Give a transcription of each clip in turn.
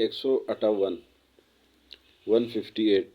158 158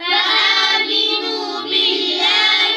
فآمنوا بالله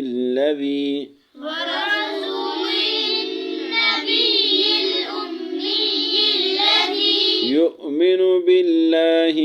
الذي ورسوله النبي الأمي الذي يؤمن بالله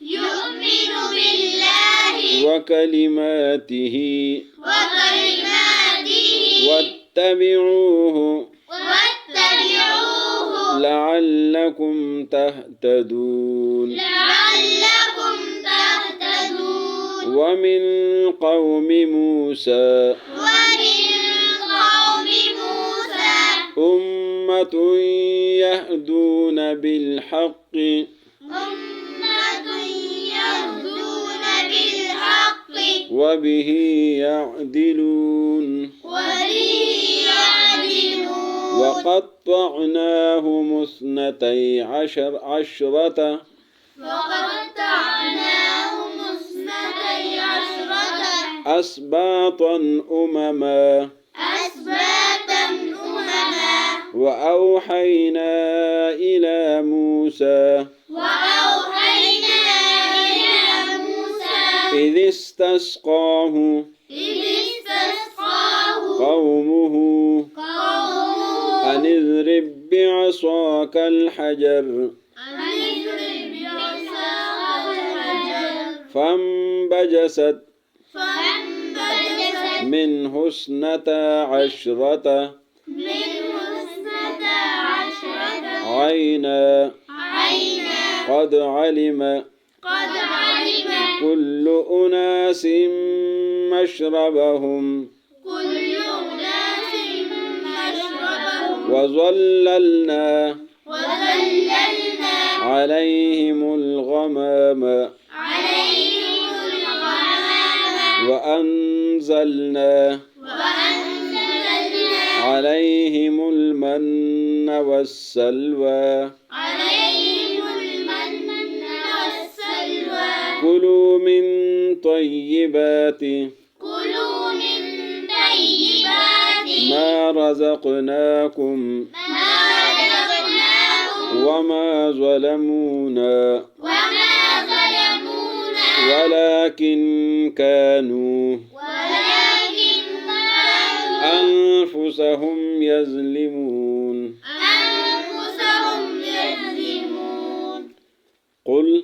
يؤمن بالله وكلماته وكلماته واتبعوه واتبعوه لعلكم تهتدون لعلكم تهتدون ومن قوم موسى ومن قوم موسى أمة يهدون بالحق أمة يهدون بالحق وبه يعدلون وبه يعدلون وقطعناهم اثنتي عشرة وقطعناهم اثنتي عشرة أسباطا أمما أسباطا أمما وأوحينا إلى موسى وأوحينا إلى موسى إذ استسقاه إذ استسقاه قومه قومه أن اضرب بعصاك الحجر أن اضرب بعصاك الحجر فانبجست فانبجست منه اثنتا عشرة منه اثنتا عشرة عينا عينا قد علم قد علم كل أناس مشربهم كل أناس مشربهم وظللنا وظللنا عليهم الغمام عليهم الغمام وأنزلنا وأنزلنا عليهم المن والسلوى عليهم المن والسلوى كلوا من طيبات كلوا من طيبات ما رزقناكم ما رزقناكم وما ظلمونا وما ظلمونا ولكن كانوا ولكن كانوا أنفسهم يظلمون أنفسهم يظلمون قل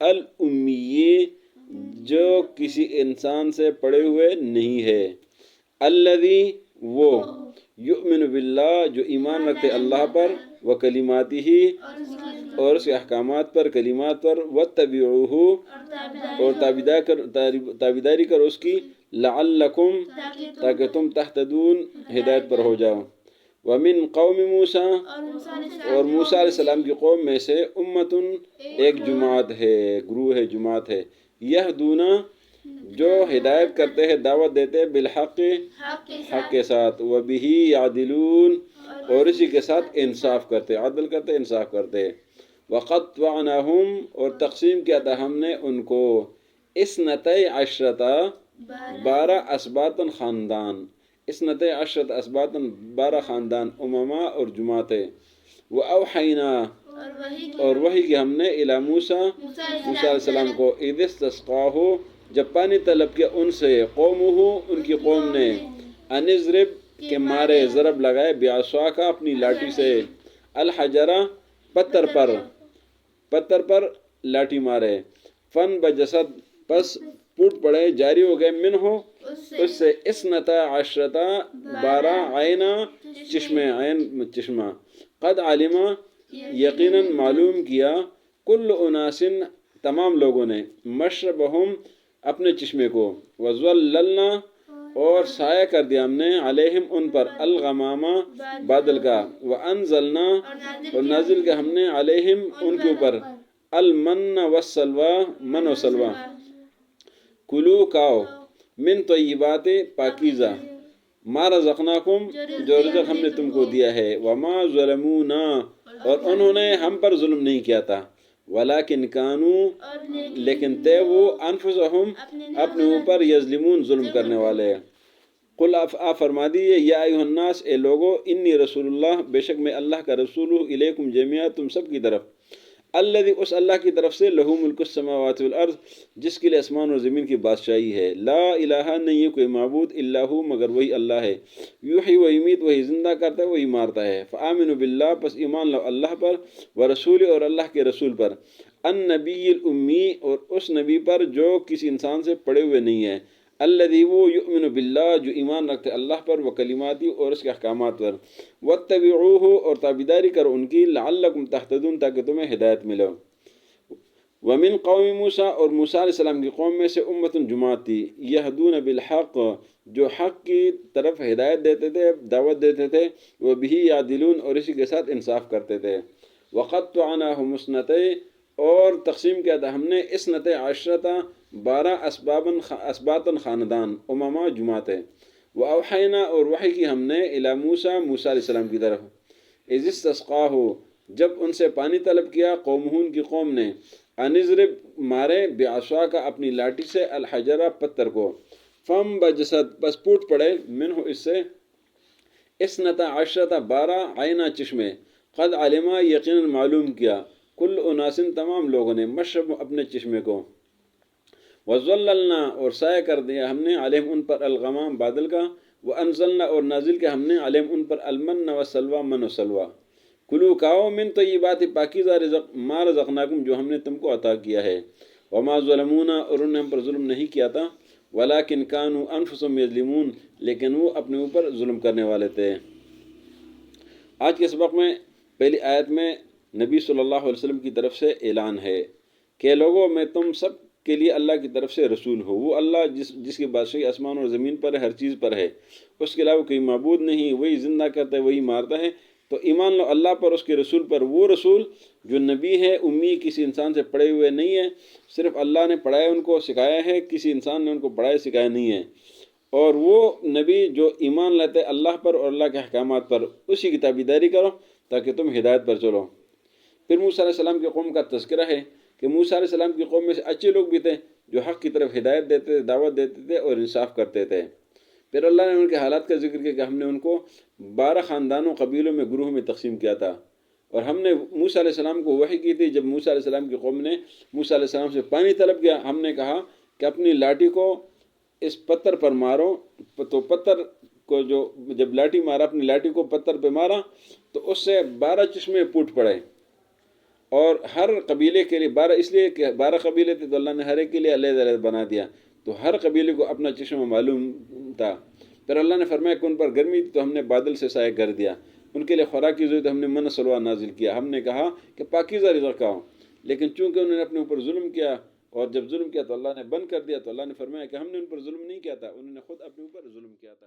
الامی جو کسی انسان سے پڑے ہوئے نہیں ہے، الذی وہ، یؤمن باللہ جو ایمان رکھتے اللہ پر، و کلماتہ اور اس کے احکامات پر، کلمات پر، واتبعوہ اور تابعداری کرو اس کی، لعلکم تاکہ تم تہتدون ہدایت پر ہو جاؤ۔ ومن قوم موسیٰ اور موسیٰ علیہ السلام کی قوم میں سے امتن ایک جماعت ہے، گروہ ہے، جماعت ہے، یہدون جو ہدایت کرتے ہیں، دعوت دیتے ہیں، بالحق حق کے ساتھ، وبہ یعدلون اور اسی کے ساتھ انصاف کرتے، عدل کرتے، انصاف کرتے۔ وقطعناہم اور تقسیم کیا تھا ہم نے ان کو، اثنتی عشرۃ 12 اسباطن خاندان، اثنتی عشرۃ اسباطن 12 خاندان، امما اور جماعتیں، واوحینا اور وحی کی ہم نے الی موسیٰ موسیٰ علیہ السلام کو، اذ استسقاہ جب پانی طلب کیا ان سے، قومہ ان کی قوم نے، ان اضرب کے مارے، ضرب لگائے، بعصاک اپنی لاٹھی سے، الحجرہ پتھر پر لاٹھی مارے، فن بجسد پس پھوٹ پڑے، جاری ہو گئے، منہ اس سے، اثنتا عشرۃ 12 عینا چشمے، عین چشمہ، قد علما یقیناً معلوم کیا، کل اناس تمام لوگوں نے، مشربہم اپنے چشمے کو، وظللنا اور سایہ کر دیا ہم نے، علیہم ان پر، الغمامہ بادل کا، وانزلنا اور نازل کیا ہم نے، علیہم ان کے اوپر، المن والسلوى من و سلوى، کلو کاؤ، من طیبات پاکیزہ، ما رزقناکم جو رزق ہم نے تم کو دیا ہے، وما ظلمونا اور انہوں نے ہم پر ظلم نہیں کیا تھا، ولیکن کانوا لیکن تھے وہ، انفسہم اپنے اوپر، یظلمون ظلم کرنے والے۔ قل آپ فرما دیجئے، یا ایھا الناس اے لوگو، انی رسول اللہ بے شک میں اللہ کا رسول ہوں، الیکم جمیعا تم سب کی طرف، الذی اس اللہ کی طرف سے، لہ ملک السماوات والارض جس کے لیے آسمان اور زمین کی بادشاہی ہے، لا الہ نہیں ہے کوئی معبود الا ہو مگر وہی اللہ ہے، یحیی و یمیت وہی زندہ کرتا ہے وہی مارتا ہے، فآمنوا باللہ پس ایمان لو اللہ پر، ورسولہ اور اللہ کے رسول پر، النبی الامی اور اس نبی پر جو کسی انسان سے پڑے ہوئے نہیں ہے، الذی وہ، یؤمن باللہ جو ایمان رکھتے اللہ پر، وکلماتی اور اس کے احکامات پر، واتبعوہ اور تابعداری کرو ان کی، لعلکم تہتدون تاکہ تمہیں ہدایت ملو۔ ومن قوم موسیٰ اور موسیٰ علیہ السلام کی قوم میں سے امتن جماعت تھی، یہدون بالحق جو حق کی طرف ہدایت دیتے تھے، دعوت دیتے تھے، وبہ یعدلون اور اسی کے ساتھ انصاف کرتے تھے، وقطعناہم اثنتین اور تقسیم کیا تھا ہم نے، اثنتی عشرۃ 12 اسباطن خاندان، امما جماعتیں، واوحینا اور وحی کی ہم نے، الی موسیٰ موسیٰ علیہ السلام کی طرف، اذ استسقاہ جب ان سے پانی طلب کیا، قومہ کی قوم نے، ان اضرب مارے، بعصاک اپنی لاٹھی سے، الحجرہ پتھر کو، فم بجسد بس پھوٹ پڑے، منہ اس سے، اثنتا عشرۃ 12 عینا چشمے، قد علما یقیناً معلوم کیا، کل اناسن تمام لوگوں نے، مشرب اپنے چشمے کو، وظللنا اور سایہ کر دیا ہم نے، علیہم ان پر، الغمام بادل کا، وانزلنا اور نازل کیا ہم نے، علیہم ان پر، المن والسلوى من و سلوى، کلو کھاؤ، من طیبات پاکیزہ رزق، ما رزقناکم جو ہم نے تم کو عطا کیا ہے، وما ظلمونا اور انہوں نے ہم پر ظلم نہیں کیا تھا، ولیکن کانوا انفسہم یظلمون لیکن وہ اپنے اوپر ظلم کرنے والے تھے۔ آج کے سبق میں پہلی آیت میں نبی صلی اللہ علیہ وسلم کی طرف سے اعلان ہے کہ لوگوں میں تم سب کے لیے اللہ کی طرف سے رسول ہو، وہ اللہ جس کی بادشاہی آسمان اور زمین پر ہے، ہر چیز پر ہے، اس کے علاوہ کوئی معبود نہیں، وہی زندہ کرتا ہے وہی مارتا ہے، تو ایمان لو اللہ پر، اس کے رسول پر، وہ رسول جو نبی ہے، امی، کسی انسان سے پڑھے ہوئے نہیں ہے، صرف اللہ نے پڑھایا ان کو سکھایا ہے، کسی انسان نے ان کو پڑھایا سکھایا نہیں ہے، اور وہ نبی جو ایمان لاتے اللہ پر اور اللہ کے احکامات پر، اسی کی تابعداری کرو تاکہ تم ہدایت پر چلو۔ پھر موسیٰ علیہ السلام کی قوم کا تذکرہ ہے کہ موسیٰ علیہ السلام کی قوم میں سے اچھے لوگ بھی تھے جو حق کی طرف ہدایت دیتے تھے، دعوت دیتے تھے اور انصاف کرتے تھے۔ پھر اللہ نے ان کے حالات کا ذکر کیا کہ ہم نے ان کو 12 خاندانوں، قبیلوں میں، گروہوں میں تقسیم کیا تھا، اور ہم نے موسیٰ علیہ السلام کو وحی کی تھی۔ جب موسیٰ علیہ السلام کی قوم نے موسیٰ علیہ السلام سے پانی طلب کیا، ہم نے کہا کہ اپنی لاٹھی کو اس پتھر پر مارو، تو پتھر کو جب لاٹھی مارا، اپنی لاٹھی کو پتھر پہ مارا تو اس سے 12 چشمے پھوٹ پڑے، اور ہر قبیلے کے لیے 12 اس لیے کہ 12 قبیلے تھے تو اللہ نے ہر ایک کے لیے علیحدہ علیحدہ بنا دیا، تو ہر قبیلے کو اپنا چشمہ معلوم تھا. پھر اللہ نے فرمایا کہ ان پر گرمی تھی تو ہم نے بادل سے سایہ کر دیا، ان کے لیے خوراک کی ضرورت ہم نے من سلوا نازل کیا، ہم نے کہا کہ پاکیزہ رزق کھاؤ، لیکن چونکہ انہوں نے اپنے اوپر ظلم کیا اور جب ظلم کیا تو اللہ نے بند کر دیا، تو اللہ نے فرمایا کہ ہم نے ان پر ظلم نہیں کیا تھا، انہوں نے خود اپنے اوپر ظلم کیا تھا.